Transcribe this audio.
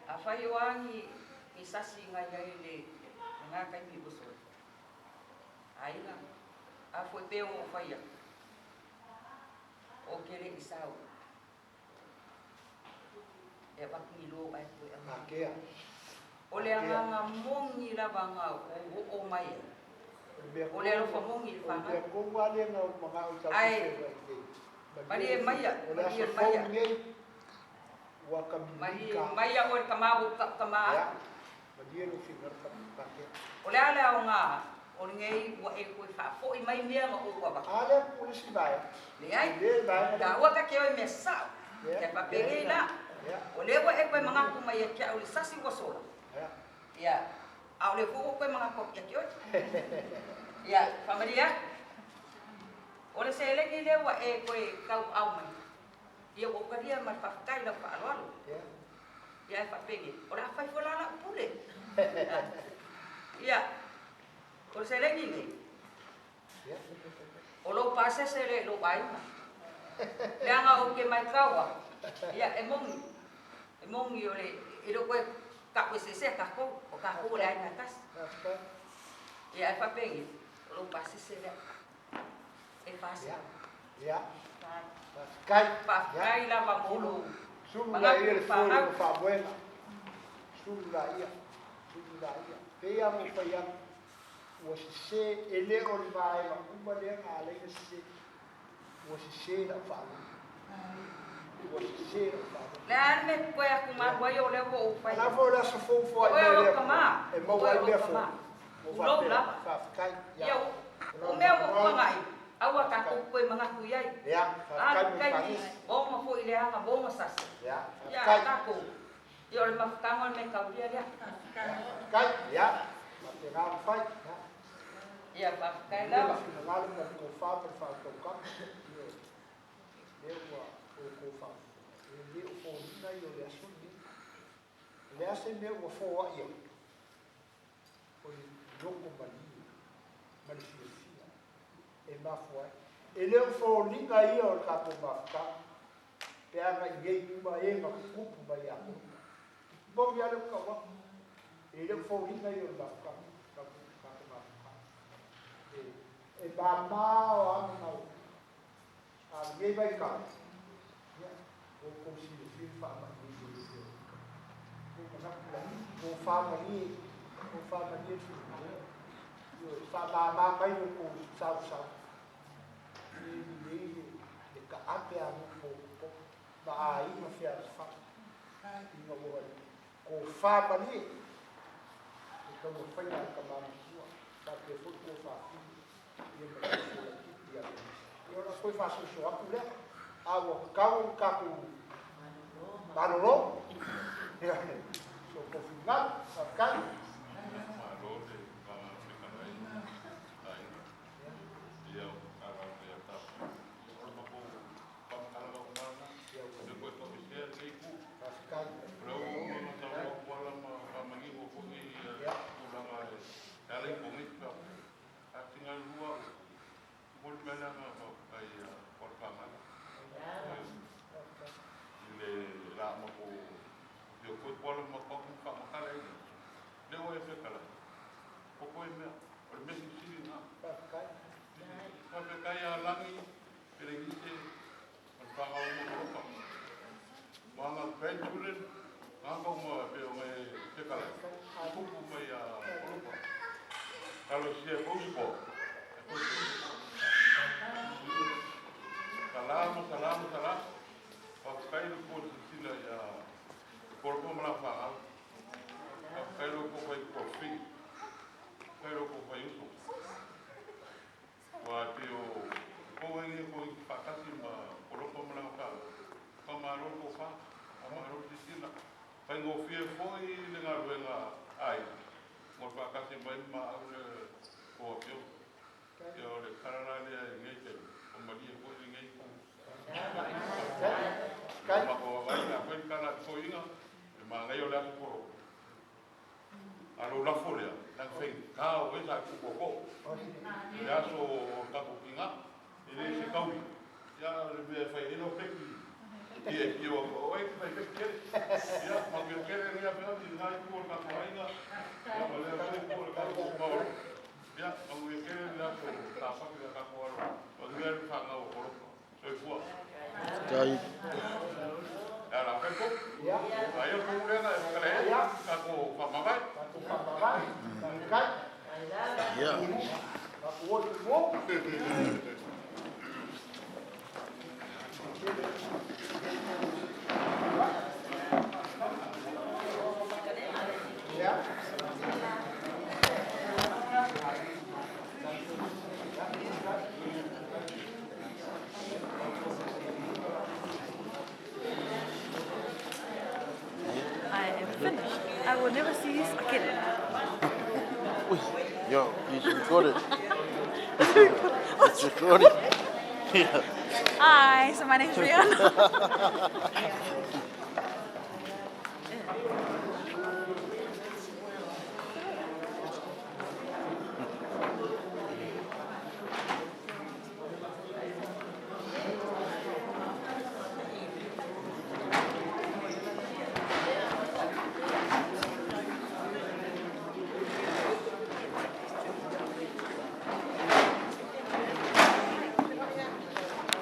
Afaiwangi isasi ngai le ngakai mi busol. Ainga afo teu faia. O kere isau. E bakilo ai ko Makea. Ole anga mongi la banga o mai. Ole lo famongi fa. Ole ko wale na mga usap. Ai. Mari maya, mari maya. Maya o kamau kama. Mari no finger kapake. Ole ala nga o ngei wa e ko fa fo i mai mea o wa ba. Ale pulis ba? Le ai. Da wa ka ke o mesa. Ke pa pele na. Ole wa e ko mga ku mai ke o sasi ko so. Ya. Ole ko ko mga ko ke yo. Ya, familia. Ole se le le wa e ko kau au mai. Ia o ka dia ma fa kai la fa lo. Ya fa pegi. Ora fa fo la pule. Ya. Ole se le ni. O lo pase se le lo bai. Le anga o ke mai kawa. Ya emongi ole i lo ko ka ko se ka ko o ka ko le ai tas. Ya fa pegi. O lo pase se le. E pase. Ya. Kai la va mulu. Sulla il fuoco fa buena. Sulla ia. Pea mo paya. Was se ele on vai ma uma le ngale se. Was se la fa. Was se la fa. La me ko ya kuma ko yo le ko fa. Na fo la so fo fo ai le. E mo vai le fo. Lo la. Fa kai. Ya. O me ko ngai. Awa ka ko mga kuyay. Ya, kai bom mo ile anga bom sas. Ya. Ya ka ko. Yo le mafkamo me ka dia dia. Kai, ya. Mafkamo fai. Ya, pa kai la. Mafkamo mo ko fa per fa to ka. Yo ko fa. Yo fo na yo le asu ni. Le ase me o fo wa yo. O jongo mali. Mali e mafua e le fo linga ia o ka po mafka pe anga ye uma e ma ku ba ya bo ya le ka wa e le fo linga ia o mafka ka po mafka e ba ma o anga a ye ba ka ya o ko si le fi fa ma ni ko fa ma ni yo fa ma mai ko sa le ka ape a mo ba ai ma fia fa no mo ko fa ba ni ko mo fa na ka ma mo sa ke fu ko fa ye ma ko ya yo no foi fácil so a pule a wo ka un ka ku ba lo so ko final sa ka ko fa. Ama ro di sina. Pai ngo fie foi le nga ruenga ai. Mo fa ka se mai ma au le ko pio. Yo le karana le ngai te. O mali ko le ngai ko. Ma ko vai na pai kana ko inga. Ma ngai o le ko. Alo la folia, la fei, ka o esa ku ko. Ya so ka ko kinga. Ele se kaui. Ya le be fai no peki. E o oi vai peki. Ya ma que quere ni a pena ni nai ku ka ko ainga. Ya ma le ko ka ko ma. Ya ma que quere ni a ko ta fa que ka ko aro. O dia fa na o ko. Soy fu. Dai. Era peko. Ya. Aí eu fui na escala. Ka ko fa ma vai. Yeah. I am finished. I will never see this again. Yo, he's recorded. It's recording. Yeah. Hi, so my name's Rihanna.